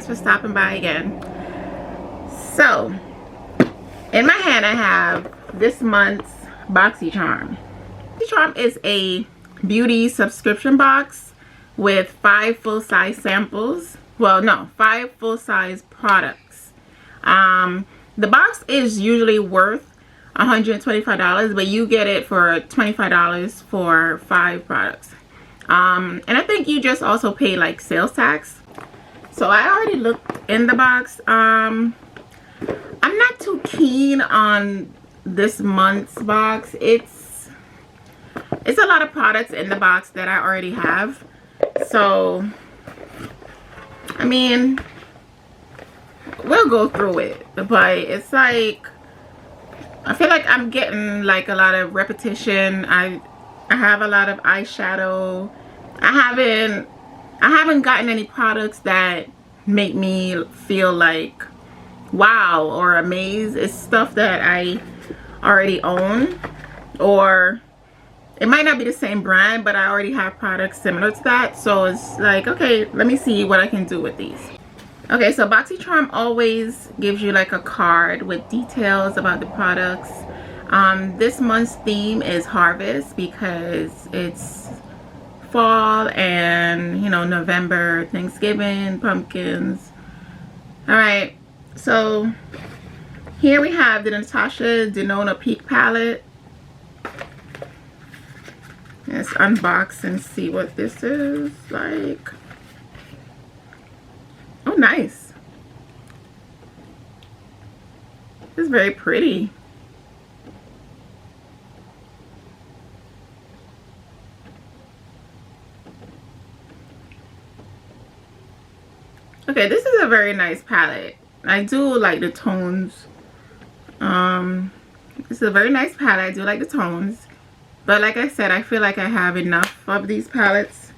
for stopping by again. So, in my hand I have this month's Boxycharm. Boxycharm is a beauty subscription box with 5 full-size samples. Well, no, 5 full-size products. The box is usually worth $125, but you get it for $25 for 5 products. And I think you just also pay like sales tax. So I already looked in the box. I'm not too keen on this month's box. It's a lot of products in the box that I already have. So I mean, we'll go through it, but it's like I feel like I'm getting like a lot of repetition. I have a lot of eyeshadow. I haven't gotten any products that make me feel like wow or amazed. It's stuff that I already own, or it might not be the same brand, but I already have products similar to that. So it's like, okay, let me see what I can do with these. Okay, so Boxycharm always gives you like a card with details about the products. This month's theme is harvest because it's fall and, you know, November, Thanksgiving, pumpkins. All right, so here we have the Natasha Denona Peak Palette. Let's unbox and see what this is like. Oh, nice. This is very pretty. Okay, this is a very nice palette. I do like the tones. This is a very nice palette. I do like the tones. But like I said, I feel like I have enough of these palettes.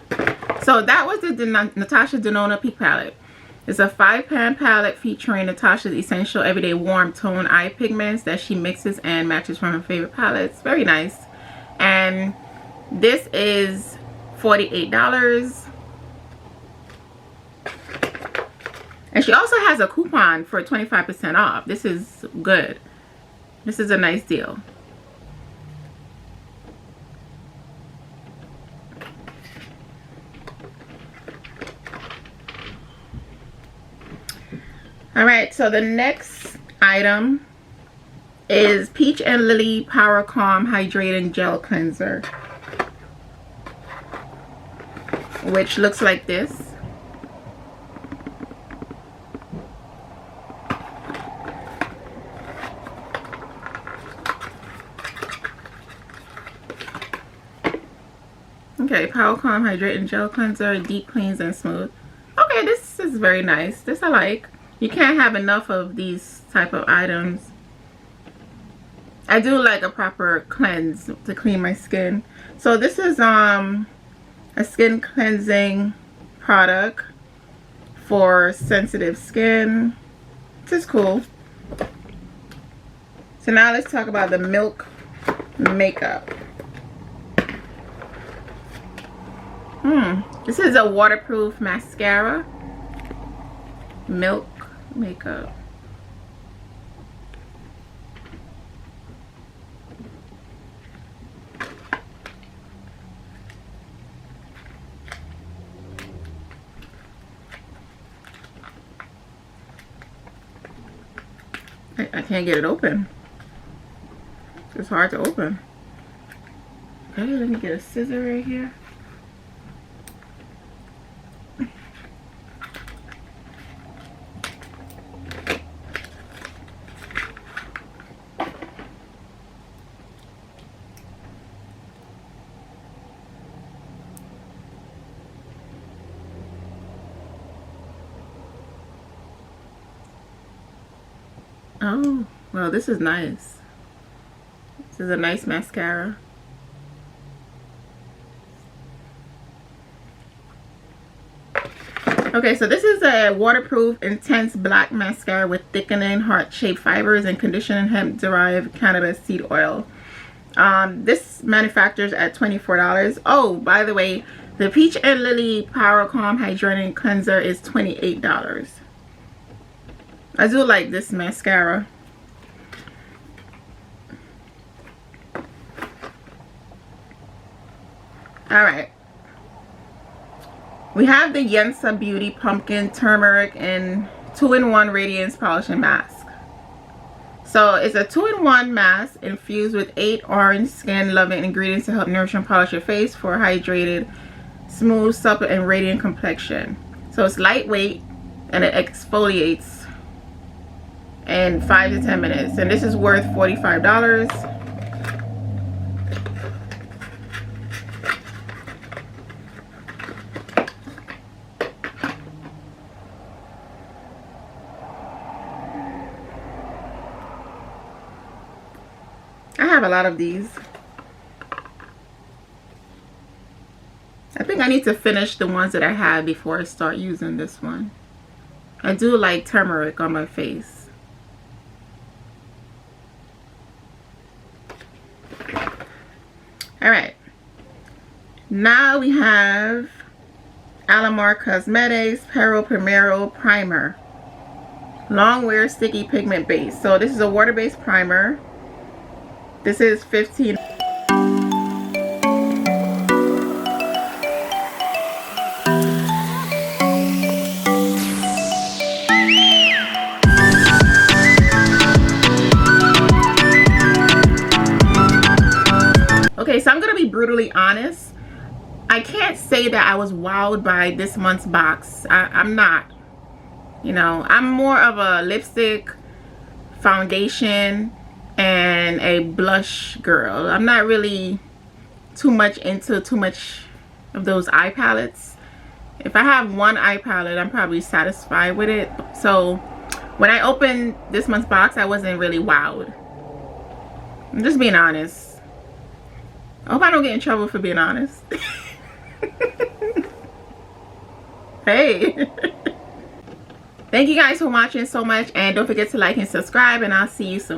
So that was the Natasha Denona Peak Palette. It's a 5-pan palette featuring Natasha's essential everyday warm tone eye pigments that she mixes and matches from her favorite palettes. Very nice. And this is $48. And she also has a coupon for 25% off. This is good. This is a nice deal. Alright, so the next item is Peach and Lily Power Calm Hydrating Gel Cleanser, which looks like this. Okay, Power Calm Hydrating Gel Cleanser, deep cleans and smooth. Okay, this is very nice. This I like. You can't have enough of these type of items. I do like a proper cleanse to clean my skin. So this is a skin cleansing product for sensitive skin. This is cool. So now let's talk about the Milk Makeup. This is a waterproof mascara. Milk Makeup. I can't get it open. It's hard to open. Okay, let me get a scissor right here. Oh, well, this is nice. This is a nice mascara. Okay, so this is a waterproof intense black mascara with thickening heart-shaped fibers and conditioning hemp-derived cannabis seed oil. This manufactures at $24. Oh, by the way, the Peach and Lily Power Calm Hydrating Cleanser is $28. I do like this mascara. Alright. We have the Yensa Beauty Pumpkin Turmeric and 2-in-1 Radiance Polishing Mask. So it's a 2-in-1 mask infused with 8 orange skin loving ingredients to help nourish and polish your face for a hydrated, smooth, supple, and radiant complexion. So it's lightweight and it exfoliates in 5 to 10 minutes. And this is worth $45. I have a lot of these. I think I need to finish the ones that I have before I start using this one. I do like turmeric on my face. Alright. Now we have Alamar Cosmetics Pero Primero Primer. Long wear sticky pigment base. So this is a water-based primer. This is 15. Okay, so I'm gonna be brutally honest. I can't say that I was wowed by this month's box. I'm not. You know, I'm more of a lipstick, foundation, and a blush girl. I'm not really too much into too much of those eye palettes. If I have one eye palette, I'm probably satisfied with it. So when I opened this month's box, I wasn't really wowed. I'm just being honest. I hope I don't get in trouble for being honest. Hey. Thank you guys for watching so much, and don't forget to like and subscribe, and I'll see you soon.